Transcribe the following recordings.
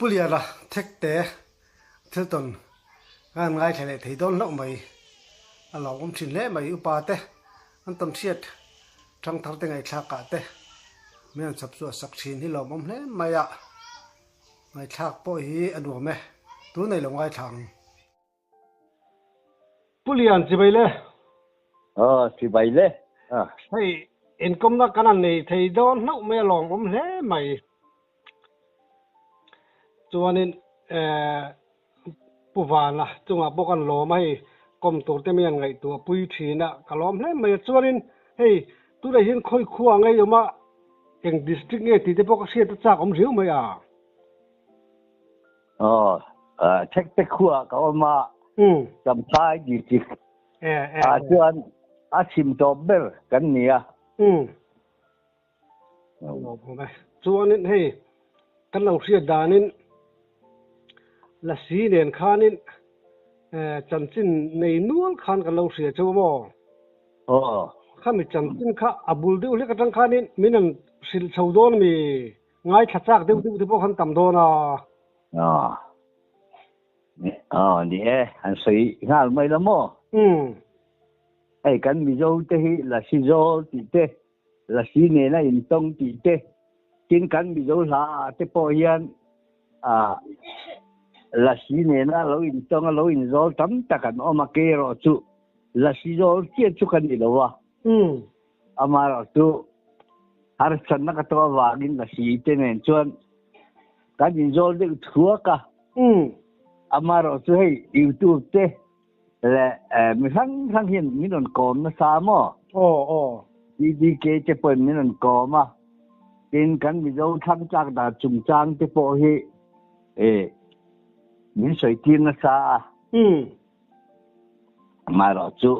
Puliala thekte thilton ngan ngai thele theidon lo mai alo om thin le mai upa te an ton siat thang thar te ngai thla ka te men sap su sak thin hi lo mom hle maya ngai thak po hi adu me tu nei lo ngai thang pulian chi bai le chi bai le hei income na kanan nei theidon no me long om hle mai chuanin puwana chunga bokan lo mai kom tur te mian ngai tu pui thina kalom hle mai chuanin hei tu le hin khoi khuwa ngai yoma eng district nge ti te pok sia ta chak om riu mai thek te khuwa ka ma sam sai di ti chuan sim to ber kan nia chuanin hei kan lo sia danin la si nen khanin chanchin nei nual khan kan lo sia chu mo khami chanchin kha abul de ule ka tang khanin minan sil chaudon mi ngai thachak de po khan tam do na ni an sei ngal mai la mo ai kan mi zo te hi la si zo ti te la si ne na in tong ti te kin kan mi zo la te po hian la si ne na lo in tong lo in zo tam ta kan o ma ke ro chu la si zo che chu kan ni lo wa amaro chu har chan na ka to wa gin la si te nen chuan kan in zo de thua ka amaro chu hei youtube te le mi sang hian min on kom na sa mo DDK te pon min on kom ma tin kan mi zo thang chak da chung chang te po hi min soi tin na sa amaro chu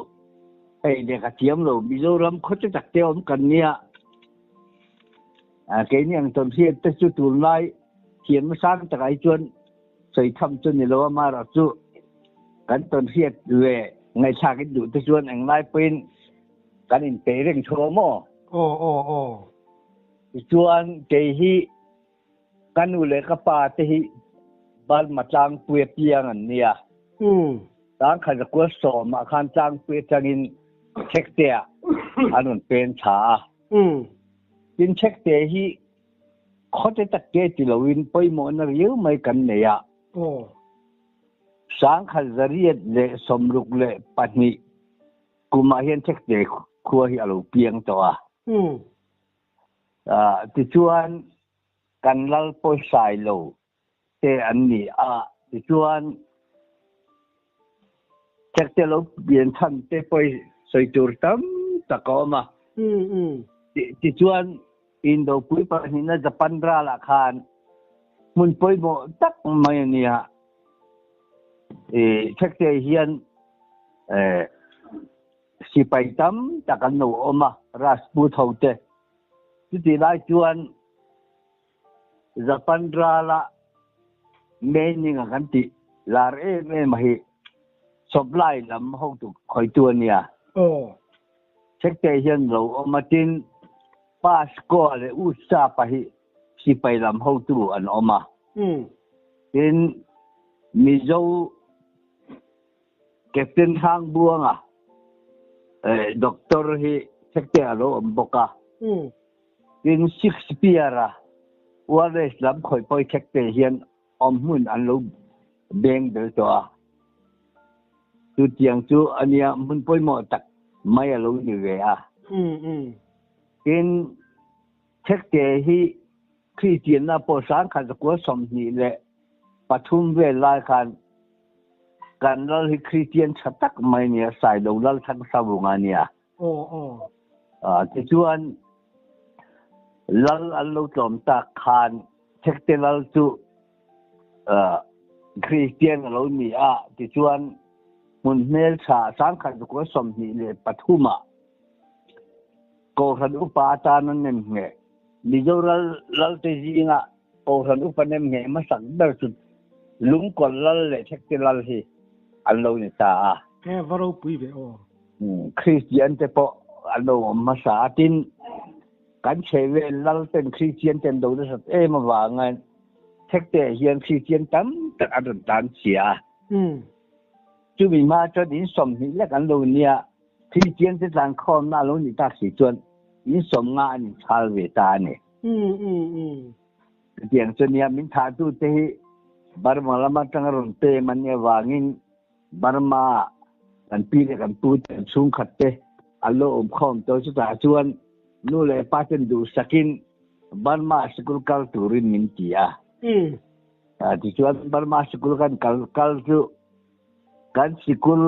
hei de ka tiam lo mi zo ram kho te tak te om kan nia ke ni ang ton hi te chu tur lai thiam sang ta kai chuan soi tham chu ni lo amaro chu kan ton hiat we ngai cha cái du te chuan ang lai pin kan in pe reng tho mo chuan ke hi kan u le ka pa te hi bal ma tlang pue piang an nia tang kha ja ko so ma khan tlang pue changin check te anun pen cha tin check te hi khote tak ke ti lowin poi mo na riu mai kan ne ya sang khal zariat le somruk le pani kuma hian thek te khua hi alo piang to ti chuan kan lal po sai lo te an ni ti chuan thek te lo bian than te poi soi tur tam takoma ti chuan indo pui pa ni na japan ra la khan mun poi mo tak mai ni thek te hian si pai tam takan no oma raspu thote ti lai chuan japan ra la meaning kan ti lar ma hi supply lam ho tu khoi tu nia thek te hian lo oma tin pas ko le u sa pa hi si pai lam ho tu an oma tin mi zo Captain Hang Buanga doctor hi sekte alo boka in Shakespeare wale lam khoi poi sekte hian mun an lo beng del to tu tiang chu ania mun poi mo tak mai alo ni ve in sekte hi Christian na po sang khan ko som ni le pathum ve lai khan kan lal hi Christian chatak mai nia sai lo lal thang sa bunga nia ti chuan lal allo tom ta khan thekte lal chu Christian lo mi ti chuan mun mel cha sang khan ko som ni le pathuma ko ran upa ta nan nem nge mi zo lal te jinga ko ran upa nem nge ma sang ber chu lung kon lal le thekte lal hi an lo ni ta varo pui ve Christian te po an lo ma sa tin kan che ve lal ten Christian ten do sa ma wa ngan thách tệ hiện khi chiến tấm tất ăn tán xỉa chú mình mà cho đến sống thì là cái lâu nia khi chiến sẽ làm con na lâu ni ta chỉ chuẩn đến sống ngã ni thal về ta này tiếng cho nia mình thà tu thế Burma lama tangarun te manya wangin Burma kan pili kan pu sung khatte allo khom to chu ta chuan nu le paten du sakin Burma school kal turin min tia ti chuan Burma school kal chu kan school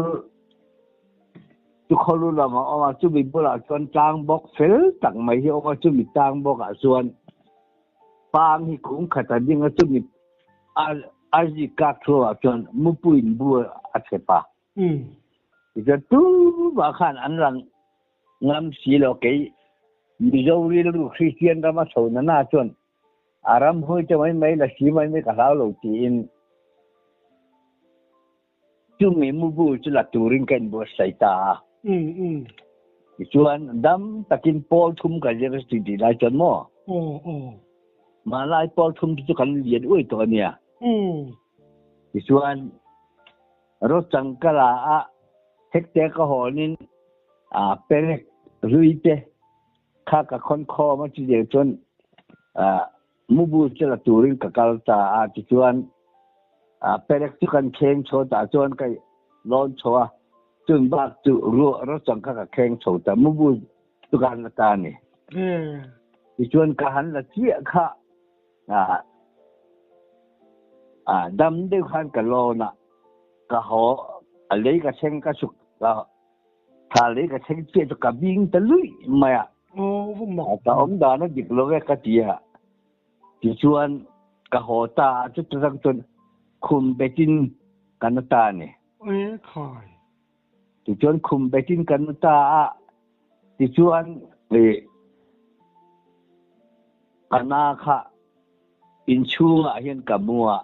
chu kholu lama oma chu bi bula chuan tang bok fel tak mai hi oma chu mi tang bok a chuan pang hi kung khata ding a chu mi aji ka thua chuan mupuin bu a chepa giờ tu bà khan anh rằng ngắm xí lo cái Missouri lu Christian ra mà sầu na chuan aram hoi cho mấy là xí mấy cả lão lâu tiền chú mình mua bu chú là touring cái bộ sai ta chuan đam takin Paul thum cái gì đó thì lại chuan mo mà lại Paul thum chú cần liền uy to nia chuan rốt chẳng cả là thách tệ cái hồ nín perek ruite khá cả con kho mà chỉ để chuan mua bu chú là touring cả ta thì chuan perek chú cần khen cho ta chuan cái lon cho chuan bác chú rốt chẳng cả khen cho ta mua bu chú cần là ta này thì chuan cả hắn là chia khá đâm đều khan cả lon cả họ lấy cái sen cái sụp thà lấy cái sen chia cho cả biếng tới lưỡi mà cả ông đó nó dịch lo cái gì thì chuan cả họ ta chút răng chuan khum betin Canada này thì chuan khum betin Canada thì chuan về Canada kha in chung hiện cả mua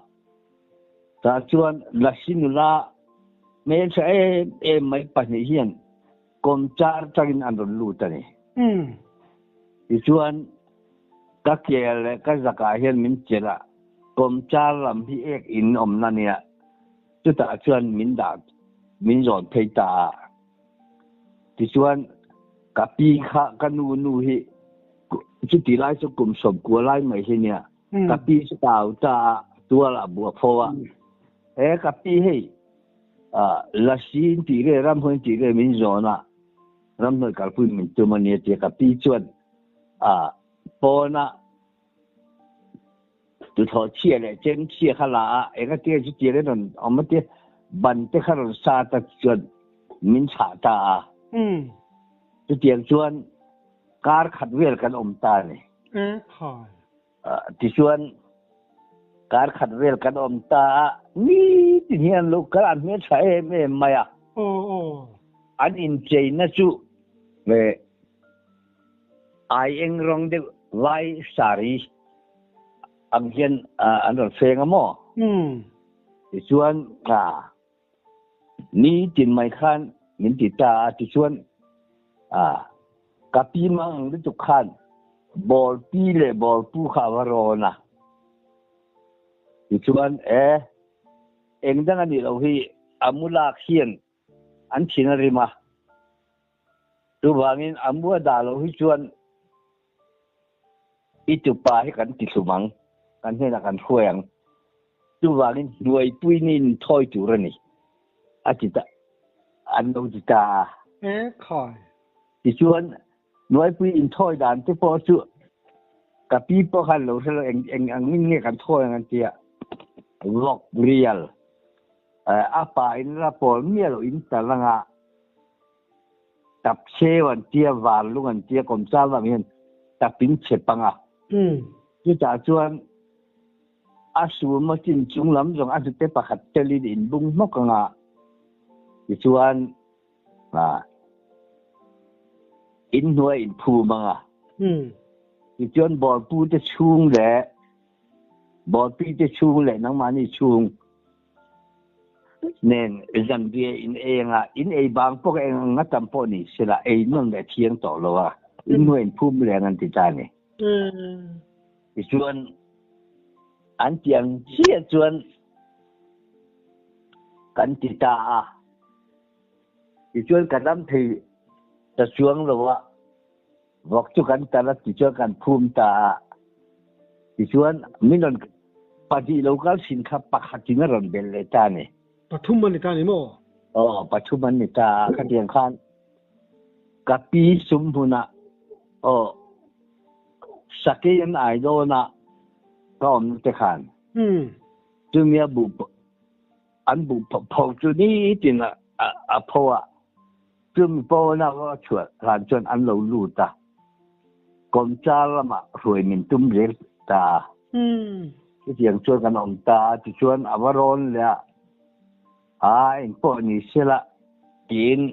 ta chuan là xin la men sa em mai pa ni hian kom char tagin an lu ta ni ti chuan ka kel ka zaka hian min chela kom char lam hi ek in om na nia chu ta chuan min da min zon thei ta ti chuan ka pi kha ka nu hi chu ti lai chu kum som ku lai mai hi nia ka pi chu tau ta tua la bu pho ka pi hei là xin tỷ lệ ram hơn tỷ lệ mình rồi na ram hơi cả phun mình tụi mình nhớ cái pi chuan po na tụi thọ chia lệ chân chia khá là cái tiền chỉ chia lệ rồi ông mất tiền bận tới khá là xa ta chuan mình trả ta tụi tiền chuan car khát về cái ông ta này thì chuan car khát về cái ông ta ni tin hian lo kal an me tha em maya an in chain na chu ve ai eng rong de vai sari am hian an ro feng amo ti chuan ni tin mai khan min ti ta ti chuan ka pi mang de tu khan bol pi le bol pu kha varona ti chuan eng dang ani lo hi amula khian an thinari ma tu wangin amua da lo hi chuan itu pa hi kan ti sumang kan hena kan khuang tu wangin nuai puinin thoi tu rani atita an lo ti ta khoi ti chuan nuai puin thoi dan te po chu ka pi po khan lo thelo eng ang min nge kan thoi an tia rock real apa in rapol mielo in talanga tap chewan tia wal lungan tia kom chawa mian tapin chepanga chu cha chuan asu ma chin chunglam jong atu te pakhat telin in bung mokanga ti chuan in nuai in phu manga ti chuan bol pu te chung le bol pi te chung le nang mani chung nên rằng dia in a bang pok eng ngatam po ni sila a non le thiang to lo wa in wen phum le ngan ti ta ni ti chuan anh tiếng chia chuẩn cần chỉ ta chỉ chuẩn cái đám thì ta xuống rồi vóc chú cần ta là chỉ chuẩn cần phum ta chỉ chuẩn mình còn phát đi local sinh khắp bắc hạt chính là bên lệ ta này bắt thum mình ta này mò bắt thum mình ta cái tiếng khan cái pi sum huna sakit yang ai do na kaum te khan tu mia bu an bu phau chu ni tin a phau a tu mi po na ko chuat han chuan an lo lu ta kom cha la ma roi min tum re ta cái tiếng chuan kan om ta ti chuan avaron le in po ni sela in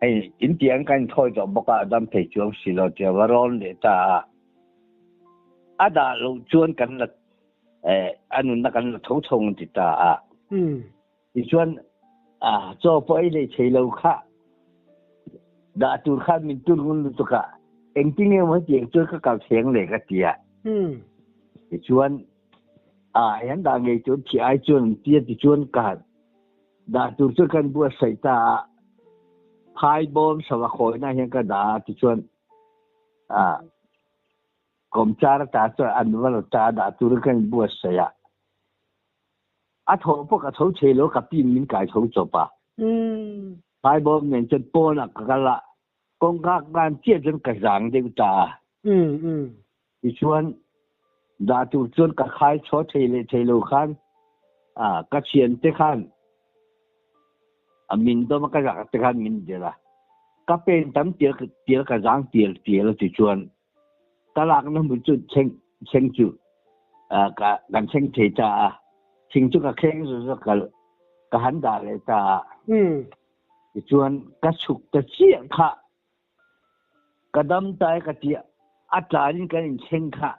ai in tiếng kan thoi do boka dam pe chuang silo ti avaron le ta ada lo chuan kan la anun na kan la thau thong ti ta ti chuan cho po ai le chei lo kha da tu kha min tu ngun tu ka eng ti nge mo tiếng chuan ka ka thieng le ka tia ti chuan yan da nge chuan chi ai chuan tia ti chuan ka da tu chuan kan bua sai ta phai bom sawa khoi na hian ka da ti chuan kom char ta cho an wal ta da tu kan bua sai a tho po ka tho che lo ka pi min kai tho cho pa phai bom nen chen po na ka la kong ka gan chia chen ka jang de ta ti chuan da tu chuan ka khai cho che lo khan ka chien te khan min do ma ka ra te khan min de la ka pen tam tiel ka jang tiel ti chuan ta lak na mu chu cheng chu ka gan cheng te ta ching chu ka kheng zu ka han da le ta ti chuan ka chuk ta chi kha ka dam tai ka ti a tlan ka in cheng kha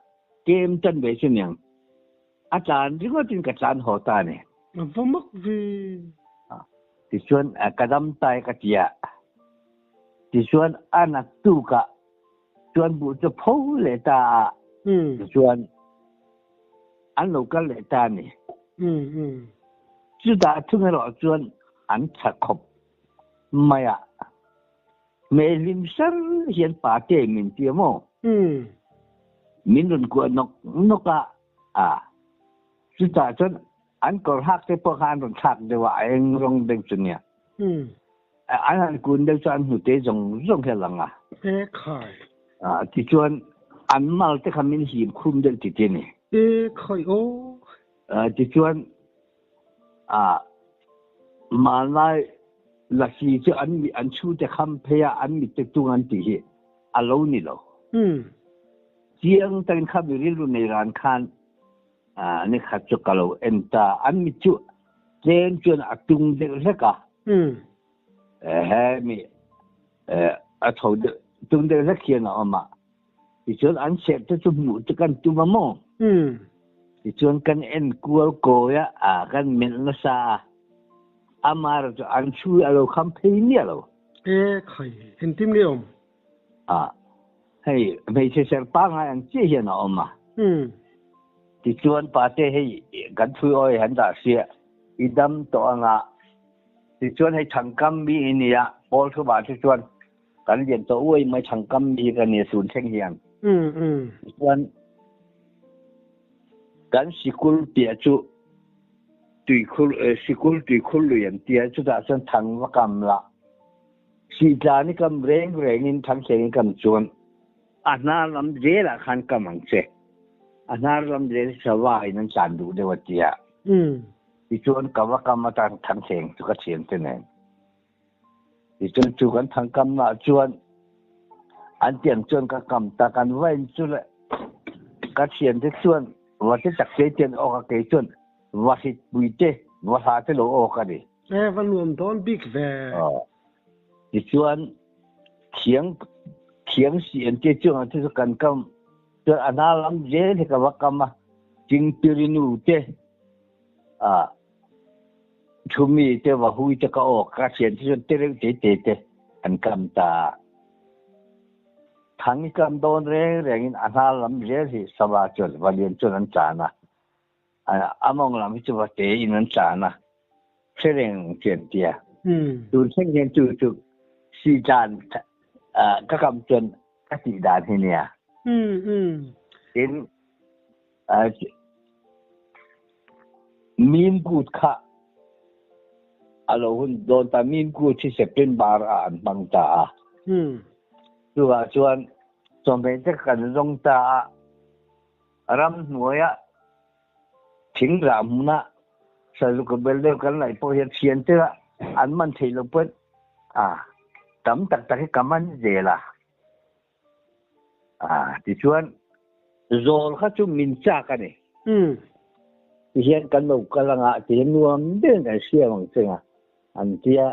kem tan be chu nyang a tlan ri ko tin ka tlan ho ta ne vamak vi ti chuan ka dam tai ka tia ti chuan anak tu ka chuan bu cho phou le ta ti chuan an lo ka le ta ni chu da thu nge lo chuan an cha khop maya me lim san hian pa te min ti mo min run ko nok ka chu da chuan an kor hak te po han run thak de wa eng rong deng chu nia an kun de chuan hu te jong he langa khai ti chuan an mal te khamin him khum del ti te ni khai o ti chuan mal lai la si chu an chu te kham phe an mi te tu an ti hi alo ni lo chiang tan kha bi ru nei ran khan ni khat chu kalo enta an mi chu chen chuan atung de le ka mi a thau de tung de le khian a ma ti chuan an se te chu mu te kan tu ma mo ti chuan kan en kual ko ya kan min na sa amar chu an chu alo kham phei ni alo khai hin tim le om hey me se ser pa nga an che hian a ma ti chuan pa te hei kan thui oi han da sia idam to anga ti chuan hei thangkam mi inia pol thu ba ti chuan kan lian to oi mai thangkam mi ka ni sun theng hian chuan kan sikul tia chu sikul tui khul lian tia chu da chuan thang wa kam la si tla ni kam reng in thang cheng kam chuan ana lam je la khan kam ang che anar lam je sawai nan chan du de watia ti chuan kawa kam ta thang cheng chu ka chen te ne ti chuan chu kan thang kam na chuan an tiang chuan ka kam ta kan wain chu le ka chen te chuan wa te tak te chen o ka ke chuan wa hit buite wa ha te lo o ka ni van nuam don big ve ti chuan khiang si an te chuan te kan kam chuan ana lam je le ka wa kam jing pirinu te chumi te wa hui te ka o ka chen chuan te re te an kam ta thằng cầm đồn rèn rèn anh ha làm rèn thì sao mà chuẩn và liền chuẩn anh trả na among làm cái vật tế in anh trả na sẽ rèn chuyện tiệt dù sinh hiện chủ si chan các cầm chuẩn các chỉ đàn thế nè đến min gut kha alo hun don ta min gut chi September an bang ta chuwa chuan chom be te kan rong ta ram nuaya thing ram na sa lu ko bel de kan lai po hian thian te an man thei lo pet tam tak tak kaman zela ti chuan zol kha chu min cha ka ni hian kan lo kalanga ti nuam den ka sia wang chenga an tia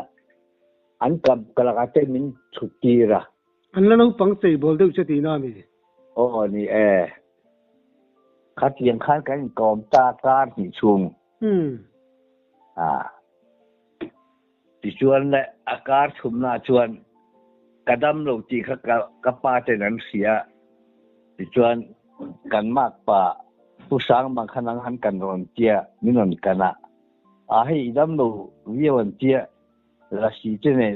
an kam kalaka te min chuti ra an la no pang sei bol deuh chati na mi ni khat yang khan kan kom ta kar ti chung ti chuan le akar thumna chuan kadam lo ti kha ka pa te nan sia ti chuan kan mak pa pusang mang khanang han kan ron tia minon kana hei dam lo viawan tia la si te ne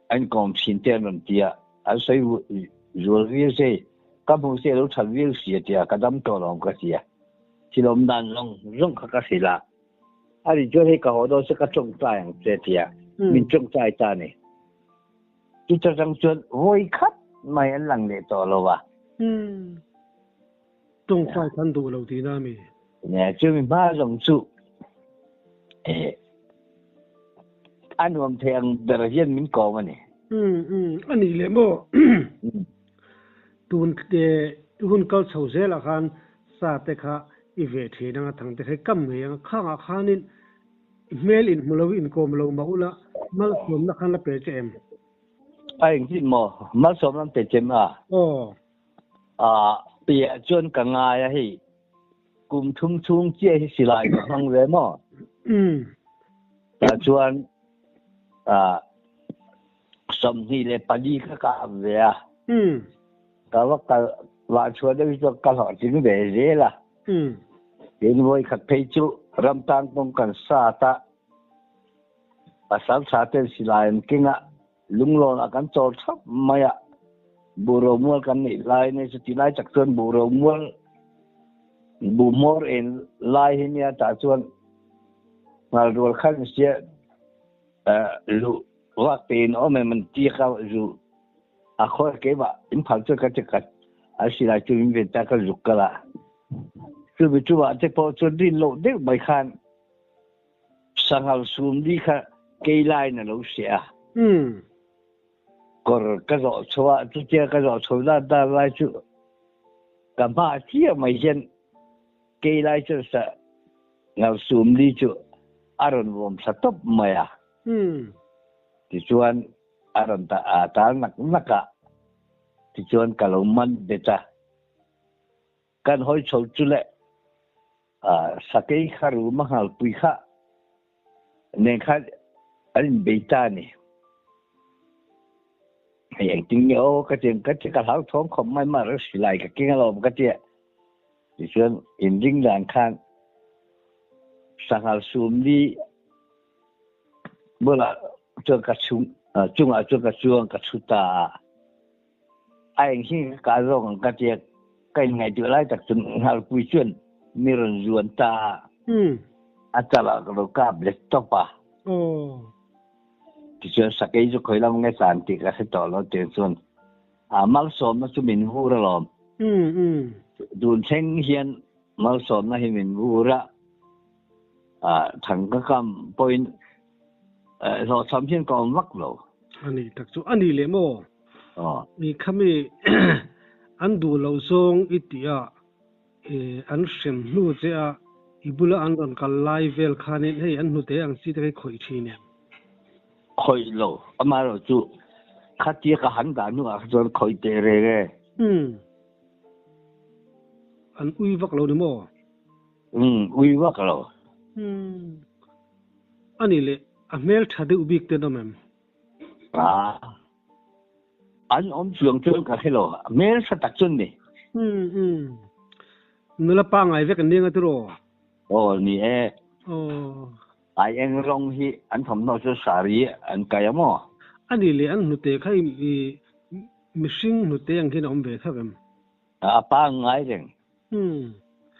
anh còn xin tiền làm gì anh xây rồi việc gì các bộ xe都成việc gì thì cái đámตัวlòng cái gì thì lòng đàn lòng cái gì là anh cho thấy cả họ đó sẽ cái trông trái cái gì mình trông trái ta này chỉ cho rằng chuyện vui khát mà anh lằng đểตัวlo à trông trái thành đủ lâu thì nào mi nè chứ mình ba lòng su anh hôm thèm đời hiện mình có mà nè anh đi lấy bộ tuần hun câu sầu dễ là khan sa tê kha i về thì đang thằng tê cầm người khang khanin mail in mulo in ko mulo maula mal som na khan la pe chem anh tin mo mal som na pe chem bịa chuan cả ngày ấy cùng chung chia xí lại hàng về mà chuan sầm thì là bali cả về cả và chuan đấy cho cả họ chính về dễ là đến với khách thấy chú ram tang bông cần sa ta và sáng sa tên xí lại kinh á lung lo là căn trâu thấp mày ạ bùrù mua căn này lại này chỉ lại chắc chuan bùrù mua en lai hi nia ta chuan ngal rol khan sia lu wa pen o me man ti kha zu a khoi ke ba in phal chu ka a si la chu in ve ta ka zu ka la chu bi chu wa te po chu din lo de bai khan sangal sum di kha ke lai na lo sia kor ka zo chwa chu che ka zo chwa da lai chu ka ba chi mai jen cây lai cho sa ngao sum đi chu aron vom sa top maya ti chuan aron ta naka ti chuan kaloman beta kan hoi chou chu le sakei kharu mahal pui kha ne kha alin beita ni hayang ting yo ka chen ka hau thong khom mai ma ro silai ka king lo ka tia thì chuyện in dinh đàn khan sang hal sum đi bữa là cho cả chung ở cho cả chuông cả chu ta anh khi cả rong cả tiệc cái ngày trở lại tập trung hal quy chuyện miron juan ta atala kalau kabel topa thì chuyện sa cái cho khơi lòng nghe sản thì cái đó là tiền xuân mal som nó chú mình hú ra lom đun sen hiền mal som na hi min ura thằng cái cam point rồi sắm hiền còn mắc rồi anh thật sự anh đi lấy mò mi kami anh đủ lâu song ít dia anh xem nu thế ibula anh còn cả live vel khan hey anh nu thế anh chỉ thấy khởi chi nè khởi lâu mà rồi chú khát chia cả hắn cả nu rồi khởi tệ rồi anh uy vắc lâu đi mò uy vắc lâu anh đi lấy mail thà được ubik tên đó mềm an chuang chuan ka hello mer sa ta chun ni nula pa ngai ve kan ninga tro ni ai eng rong hi an thom no chu sari an kaya mo ani le an nute khai mishing nute ang hin om ve thavem pa ngai reng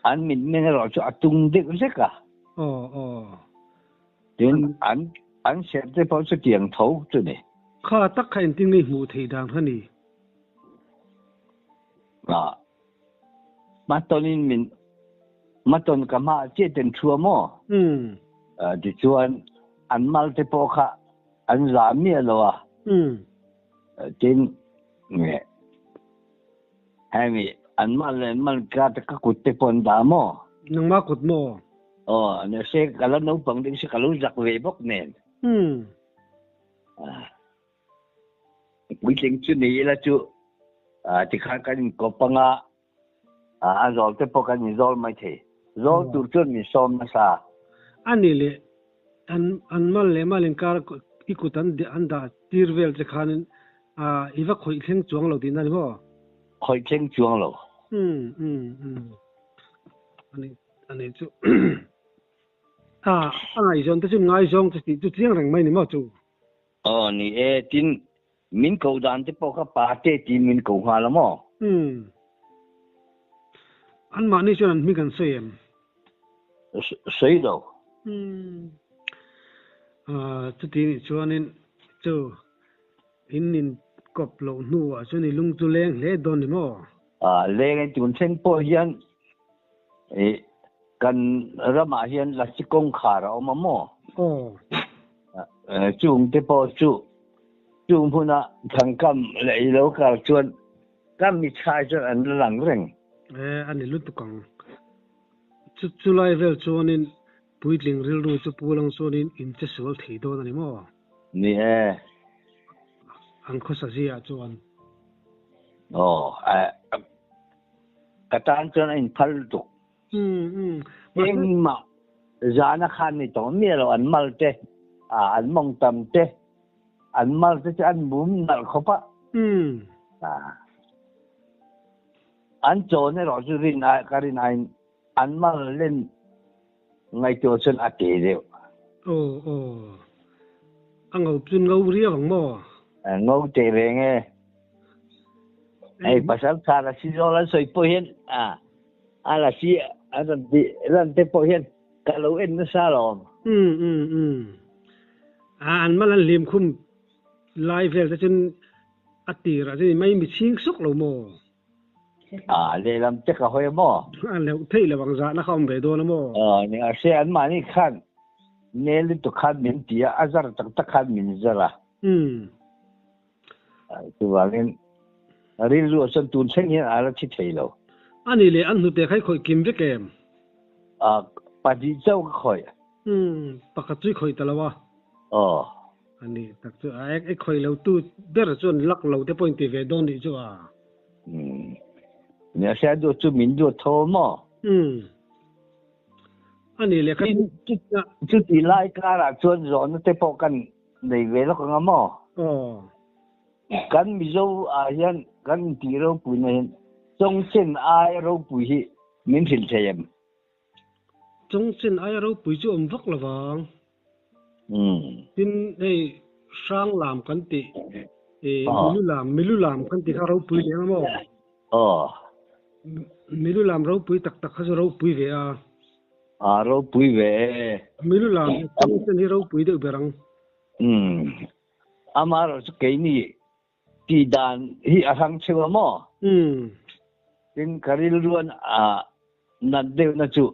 an min men ro chu atung de ka tin an set de po chu tiang thau chu ni kha tak khain ting ni mu thei dang thani matonin min maton kama che ten chua mo di chuan an mal te po kha an za mi lo tin nge hami an mal ka ta ka kut te pon da mo nang ma kut mo ne se kala no pang ding se kalu jak ve bok nen quy trình chu ni la chu ti kha kan ko panga zol te po kan zol mai the zol tu chun ni som na sa ani le an mal le malin kar ikutan de anda tirvel che khanin iwa khoi thleng chuang lo din ani mo khoi thleng chuang lo ani chu ai jong te chu ngai jong te ti chu chiang rang mai ni mo chu ni tin min ko dan te po ka pa te ti min ko ha la mo an ma ni chuan mi kan sem sei do chu ti ni chuanin chu in kop lo nu chu ni lung chu leng le don ni mo leng chun chen po hian kan rama hian la chi kong khara o ma mo chung te po chung phuna thang kam lei lo ka chuan kam mi chai chuan an lang reng ani lut kang chu lai vel chuanin puitling ril ru chu pulang chuanin in che sol thei do ani mo ni an kho sa zia chuan katan chuan in phal tu ma zana khan ni to mi lo an mal te an mong tam te an mal te an bum nal khopa an cho ne ro chu rin karin an mal len ngai to chen ate de angau chun ngau ria bang mo ngau te re nge ai pasal sara si zo la soi po hian ala si ran te po hian ka lo en na sa lo an malan lim khum lai vel ta chen atira je mai mi ching sok lo mo le lam te ka hoi mo an le thei le bang za na khom ve do na mo ni a se an ma ni khan ne li to khan min tia azar tak khan min zara tu wangin rin lu san tun chen hian ala chi thei lo ani le an nu te khai khoi kim ve kem pa di chau khoi pakha chui khoi talawa ani tak chu ai khoi lo tu ber chon lak lo te point ve don ni chu ni a se do chu min do tho mo ani le khan chu ti lai ka ra chon zon te po kan nei ve lo ka mo kan mi zo hian kan ti ro pu nei chong chen ai ro pu hi min thil thayem chong chen ai ro pu chu om vak lawang tin ei sang lam kan ti milu lam kan ti kha ro pu le mo milu lam ro pu tak kha ro pu ve ro pu ve milu lam chong chen hi ro pu de berang amaro chu ke ni ti dan hi ahang chewa mo tin karil ruan na de na chu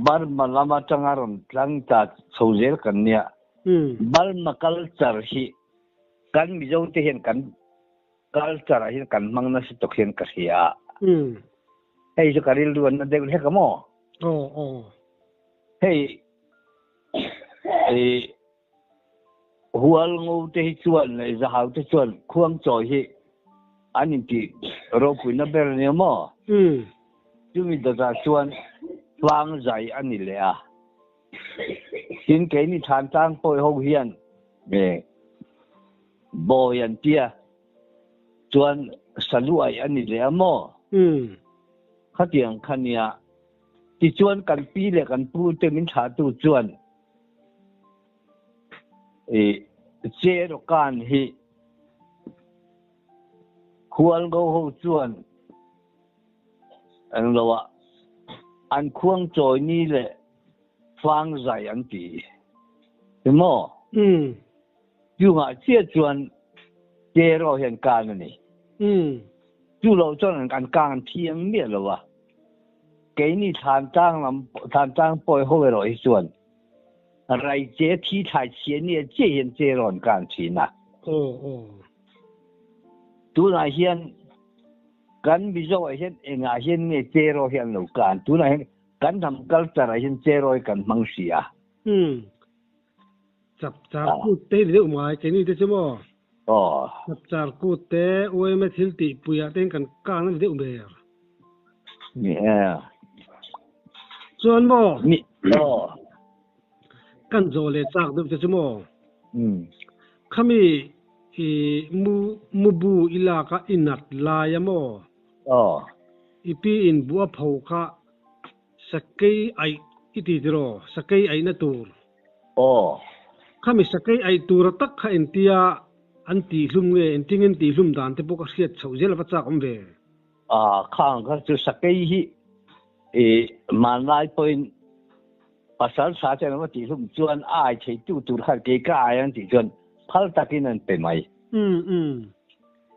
bar malama changaron tlang ta sozel kan nia bal makal char hi kan mi zo te hen kan kal char hi kan mang na si to hen ka sia hey chu karil ruan na de he ka mo hey hual ngô te hi chuan le za hau te chuan khuang choi hi anin ti ro pui na ber ne mo chu mi da za chuan wang zai ani le tin ke ni than tang poi ho hian be bo yan tia chuan saluai ani le amo khatiang khania ti chuan kan pi le kan pu te min tha tu chuan che ro kan hi khual go ho chuan an lawa an khuang choi ni le phang zai an ti mo yu nga che chuan che ro hian kan ni chu lo chuan an kan thiang me lawa ke ni than tang poi ho ro hi chuan rai che thi thai che ni che hian che ron kan thi na tu na hian kan bi zo hian enga hian nge che ro hian lo kan tu na hian kan tham culture hian che ro kan mang sia chap ku te le umai ke ni te chemo chap ku te oi me thil ti puya ten kan kan de umbe ni chuan mo ni kan zo le chak du te chemo khami mu bu ilaka inat la yamo ipi in bua phau kha sakai ai iti dro sakai ai na tur khami sakai ai tur tak kha intia anti hlum nge intingin ti hlum dan te pok khiat chhojel ba chak ombe khang kha chu sakai hi manai point pasal sa chen ma ti hlum chuan ai thei tu tur kha ke ka ai an ti chuan phal takin an pe mai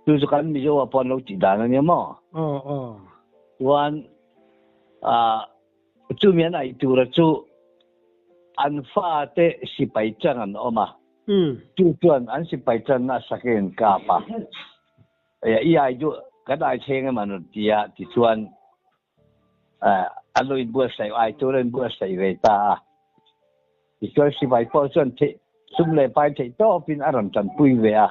tu chu kan mi jo pon lo ti dan ani mo wan chu mian ai tu ra chu an fa te si pai chang an oma chu chuan an si pai chan na saken ka pa i ai ju ka dai cheng man tia ti chuan alo in bua sai ai tu ren bua sai ve ta ti chuan si pai po chuan the sum le pai the to pin aram chan pui ve a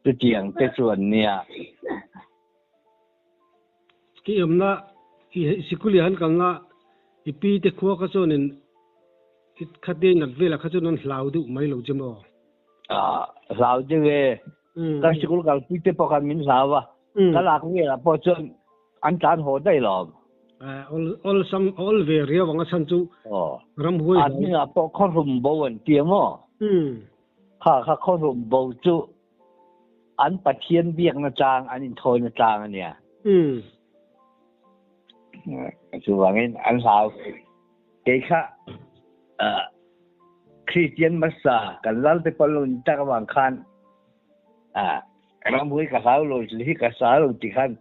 tu tiang te chuan nia ki amna ki sikuli han kanga ipi te khuwa ka chonin it khate nat vela kha chonon hlau du mai lo chemo hlau de ve ka sikul kal pi te pokan min sawa ka lak nge la po chon an chan ho dai lo all ve ria wanga san chu ram hoi an ni a po kho rum bo wan ti mo kha kho rum bo chu an pathian biak na chang an in thoi na chang ania chu wangin an sao ke kha Christian masa kan lal te palun ta ka wang khan ram hui ka sao lo li ka sao lo ti khan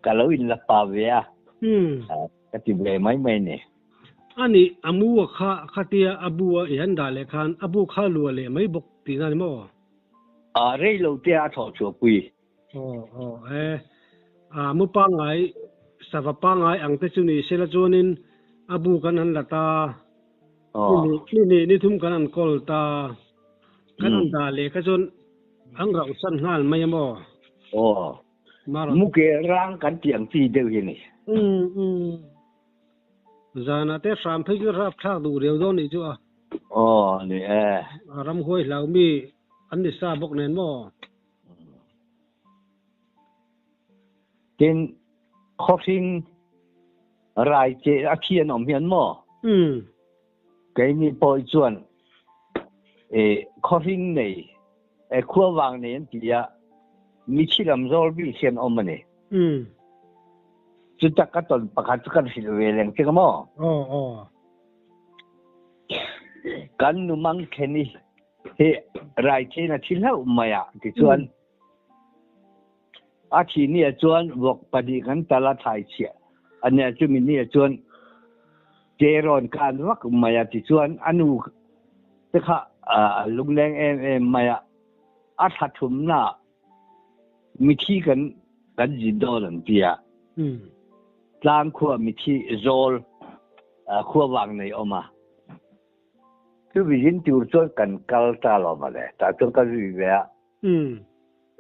ka lo in la pa ve ka ti ble mai mai ne ani amu kha tia abu yan da le khan abu kha lu le mai bok ti na mo re lo te a tho chu pui mu pa ngai sa va pa ngai ang te chu ni sela chuanin abu kan an la ta ni thum kan an kol ta kan an da le ka chon ang rau san ngal mai mo mu ke rang kan tiang ti de hi ni zana te sam phei ju rap thak du reu do ni chu ni ram hoi lau mi an ni sa bok nen mo tin khosing rai che a khian om hian mo cái ni poi chuan khosing nei khua wang nei an ti ya mi chi lam zol bi sian om ne chu tak ka ton pakhat kan sil ve leng che mo kan nu mang kheni he rai che na thil hau maya ti chuan a thi ni chuan wok padi kan tala thai chia ania chu mi ni chuan jeron kan wak maya ti chuan anu te kha lung leng em maya a thathum na mi thi kan ji do lan pia tlang khua mi thi zol khua wang nei oma tu bi jin tu chuan kan kal ta lo ma le ta chuan ka ri ve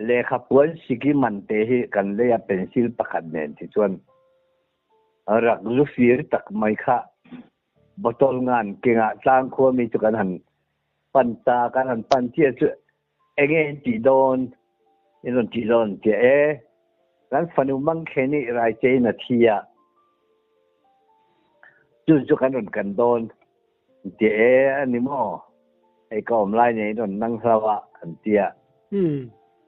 le kha puan siki man te hi kan le ya pencil pakhat nen ti chuan rak lu fir tak mai kha botol ngan kenga tlang khua mi chu kan han pan ta kan han pan chia chu anh em chỉ đồn nên chỉ đồn thì cái phần măng khe này lại chơi là thi à chú cái đồn đồn thì anh em mòไอ้ก็อมไล่เนี่ยโดนนั่งสวะอันเดีย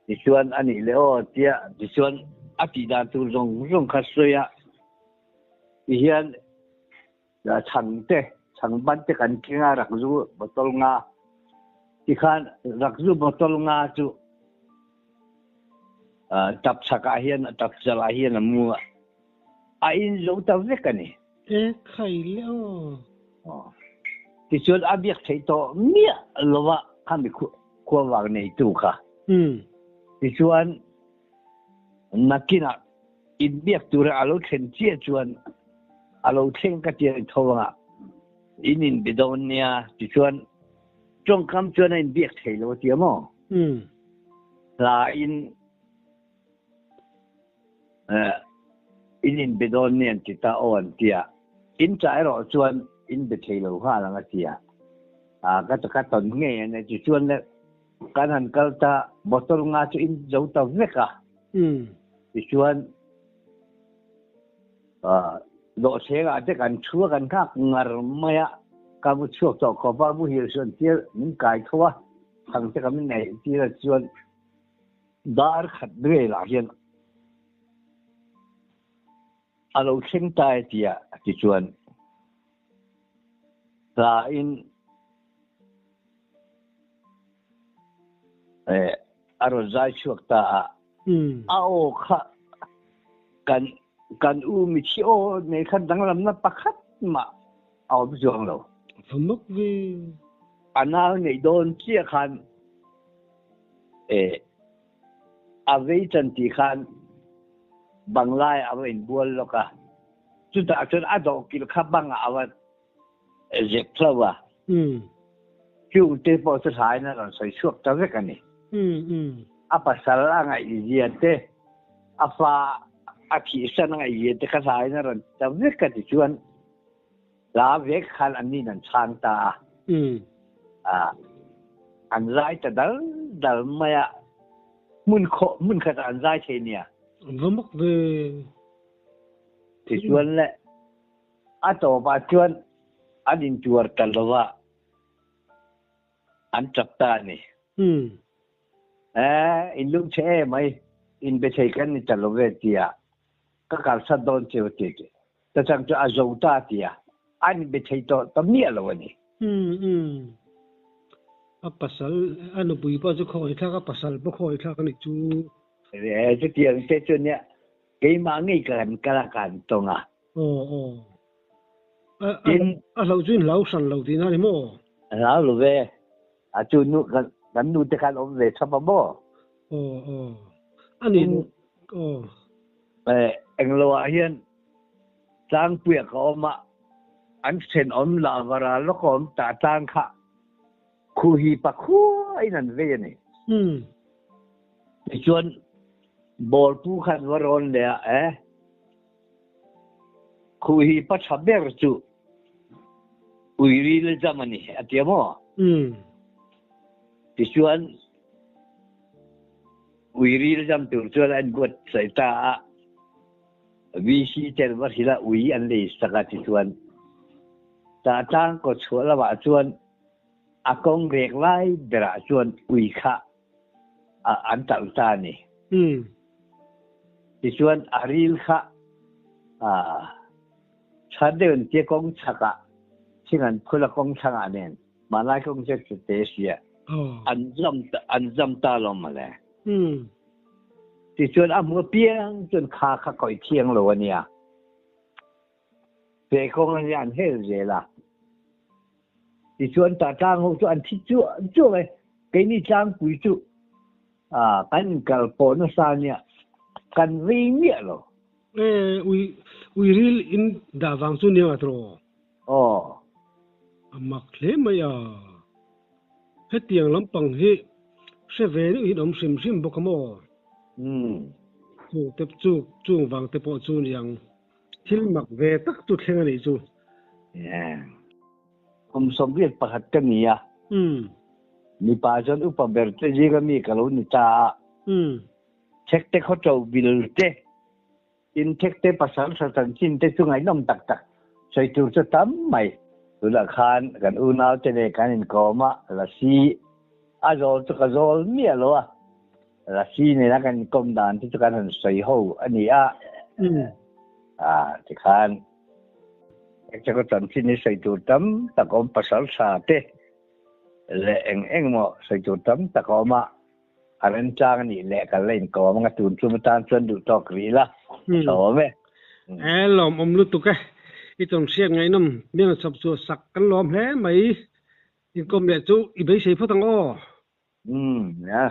ดิชวนอันนี้แล้วเดียดิชวนอาทิตย์นั้นตัวรงคัสเซียดิเฮียนฉันเตะฉันบันเตกันกินรักจูบตลงาที่ขันรักจูบตลงาจูจับสักเฮียนจับจลาเฮียนมัวไอ้อินจูตัวเวกันนี่ใครแล้วที่ชวนอาเบียกใช้ตัวเมียหรือว่าข้ามีขั้ววางในตู้ค่ะที่ชวนนักกินอินเบียกตัวเราเราเช่นเจี๊ยชวนเราเช่นกันเจี๊ยทว่าอินินบิดอนเนี่ยที่ชวนจงคำชวนอินเบียกใช้เราเจี๊ยมั้งลาอินบิดอนเนี่ยที่ตาอ่อนเจี๊ยอินใจเราชวนอินเบทเลวข้าหลังอาทิตย์ก็จะกัดตอนเงี้ยเนี่ยจุดชวนเนี่ยการหันกัลตาบทลงอาจุอินเจ้าตัวเวก้าจุดชวนโดดเสียอาจจะกันชั่วกันข้างารไม่อะการบุชั่วต่อขอบบุเหี่ยวชวนเที่ยนิ่งกายทั่วทางจะกันไม่ไหนที่จะชวนดาร์ขัดด้วยหลักเห็นเราเช่นใจเที่ยจุดชวนlain arozai chuakta ao kha kan mi chio ne khan danglam na pakhat ma ao jong lo famuk vi anal nei don chia khan avei chan ti khan banglai awen bual loka chu ta chun ado kil kha bang awanเจ็บเพราะว่าคิวเตปอสุดท้ายนั่นเราใส่ช่วงตัวกันนี่อาปัสสาวะไงเยียดเตอาฟ้าอาขีสันไงเยียดข้าสายนั่นเราจะเวกกันที่ชวนลาเวกขันอันนี้นั่นช่างตาอันไรแต่ดัลไม่อะมุนขัดอันไรเช่นเนี่ยมุกเวที่ชวนแหละอาต่อไปชวนอันนี้จวดตลอดอันจับตานี่อินลุงเช่ไหมอินไปใช้กันนี่ตลอดเวทีอ่ะก็การสัดโดนเชื่อติดแต่จังจะอาจจะตาที่อ่ะอันนี้ไปใช้ตัวตั้งเนี่ยแล้ววันนี้ปัสสาวะอันนู้นปุยป้าจะคอยท่าก็ปัสสาวะคอยท่ากันอีกจูจะเตียงเจ้าจุนเนี่ยเกี่ยมังงี้กันละกันตรงอ่ะเราจุนเราสั่นเราที่นั่นมั้งเราลูกเว้จุนนู้กันนู้นจะกันอมเวชมาบ่อันนี้เอ็งเราเห็นจางเปียกอมอันเช่นอมลาวราแล้วก็อมตาจางค่ะคูฮีปะคูไอ้นั่นเว้ยนี่ชวนบอลผู้ขันวรอนเลยคูฮีปะชับเบอร์จูอุยรีเลจามันนี่อะเทียมที่ชวนอุยรีเลจามตัวชวนอันกวดสายตาวิชีเจนว่าสิละอุยอันเลยสักที่ชวนตาจ้างก็ชวนละว่าชวนอากงเรียกไล่เดราชวนอุยค่ะอันตาอุตานี่ที่ชวนอาริลค่ะฉันเดินเจ้ากงชักที่งั้นพลกงชักอันนี้มาไล่กงจะจุดเตะอันจำตาลงมาเลยที่ชวนอามือเปียงจนขาก่อยเที่ยงเลยวันนี้เจ้ากงอันเฮลเจล่ะที่ชวนตาจ้างเขาชวนที่จู่เลย给你จ้างกุยจู่กันกับปนสานเนี่ยกันวิ่งเนี่ยหรอwe real in da wang su ne atro amak le ma ya he tiang lampang he se ve ni hi dom sim bokamo chu tep chu wang te po chu yang thil mak ve tak tu theng ni chu som viet pakhat kan ni ya ni pa jon upa ber te ji ga mi ka lo ni cha thek te kho chau bil te in thek te pasal sa tan chin te chu ngai nom tak tak sai tu cha tam mai tu la khan kan u nau te ne kan in ko ma la si a zo chu ka zo mi lo a la si ne na kan kom dan te chu kan han sai ho ani a thì khan chắc có tận xin xây chủ tấm ta có pasal sa te le eng mo xây chủ tấm ta có mà anh trang ni le ka lên có mà tun chu tan chuan du to kri la so me lom lu tu ka I tong sian ngai nom miang sap chu sak kan lom hle mai in kom le chu I be sei photang o ya